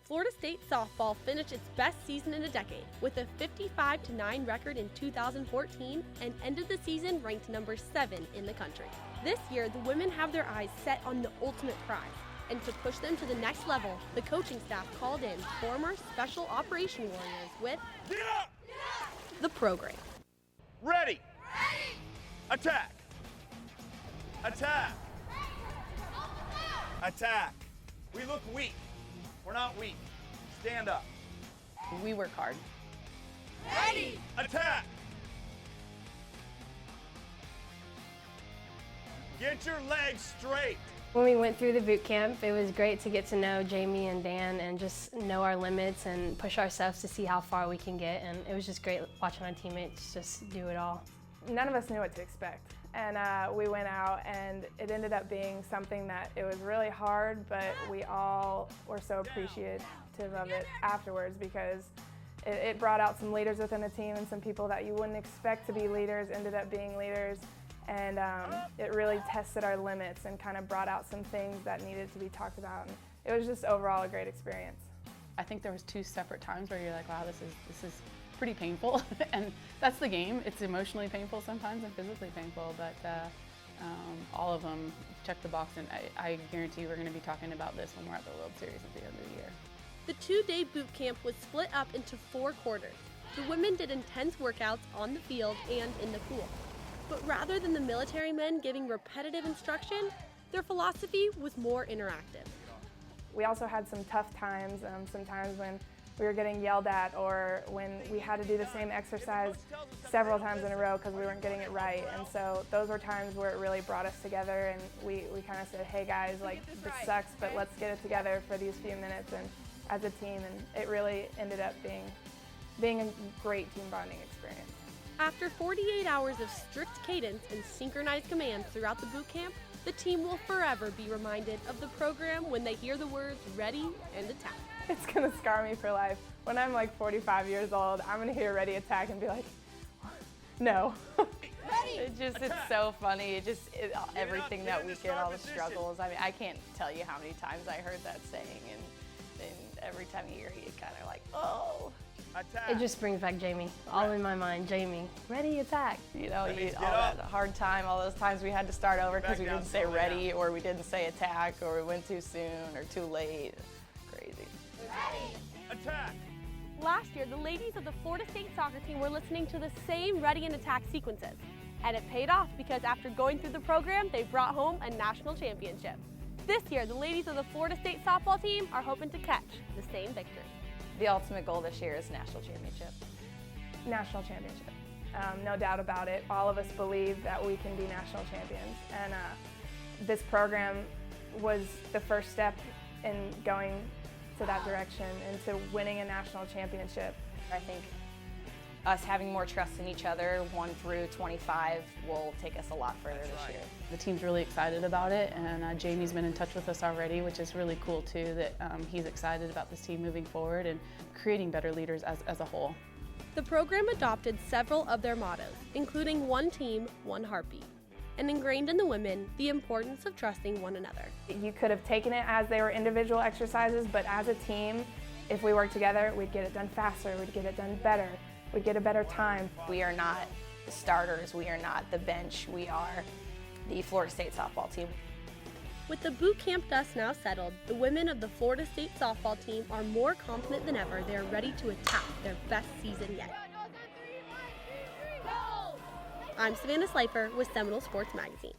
Florida State softball finished its best season in a decade with a 55-9 record in 2014 and ended the season ranked number 7 in the country. This year, the women have their eyes set on the ultimate prize. And to push them to the next level, the coaching staff called in former Special Operation Warriors with the program. Ready! Attack! Attack! Attack! We look weak. We're not weak. Stand up. We work hard. Ready! Attack! Get your legs straight. When we went through the boot camp, it was great to get to know Jamie and Dan and just know our limits and push ourselves to see how far we can get. And it was just great watching our teammates just do it all. None of us knew what to expect. And we went out and it ended up being something that it was really hard, but we all were so appreciative of it afterwards because it brought out some leaders within the team, and some people that you wouldn't expect to be leaders ended up being leaders. And it really tested our limits and kind of brought out some things that needed to be talked about. And it was just overall a great experience. I think there was 2 separate times where you're like, wow, this is pretty painful. And that's the game. It's emotionally painful sometimes and physically painful, but all of them check the box, and I guarantee we're going to be talking about this when we're at the World Series at the end of the year. The 2-day boot camp was split up into 4 quarters. The women did intense workouts on the field and in the pool. But rather than the military men giving repetitive instruction, their philosophy was more interactive. We also had some tough times, sometimes when we were getting yelled at or when we had to do the same exercise several times in a row because we weren't getting it right. And so those were times where it really brought us together, and we kind of said, hey guys, like, this sucks, but let's get it together for these few minutes and as a team. And it really ended up being a great team bonding experience. After 48 hours of strict cadence and synchronized commands throughout the boot camp, the team will forever be reminded of the program when they hear the words ready and attack. It's gonna scar me for life. When I'm like 45 years old, I'm gonna hear ready attack and be like, no. It's so funny. Everything that weekend, all the struggles. I mean, I can't tell you how many times I heard that saying, and every time you hear it, you kind of like, oh. Attack. It just brings back Jamie, all in my mind. Jamie, ready, attack. You know, all that hard time, all those times we had to start over because we didn't say ready, or we didn't say attack, or we went too soon or too late. Crazy. Ready. Attack. Last year, the ladies of the Florida State soccer team were listening to the same ready and attack sequences. And it paid off because after going through the program, they brought home a national championship. This year, the ladies of the Florida State softball team are hoping to catch the same victory. The ultimate goal this year is national championship. National championship. No doubt about it. All of us believe that we can be national champions. And this program was the first step in going to that direction, into winning a national championship. I think us having more trust in each other, 1 through 25, will take us a lot further this year. The team's really excited about it, and Jamie's been in touch with us already, which is really cool too, that he's excited about this team moving forward and creating better leaders as a whole. The program adopted several of their mottos, including one team, one heartbeat, and ingrained in the women the importance of trusting one another. You could have taken it as they were individual exercises, but as a team, if we worked together, we'd get it done faster, we'd get it done better. We get a better time. We are not the starters, we are not the bench, we are the Florida State softball team. With the boot camp dust now settled, the women of the Florida State softball team are more confident than ever they are ready to attack their best season yet. I'm Savannah Slifer with Seminoles Sports Magazine.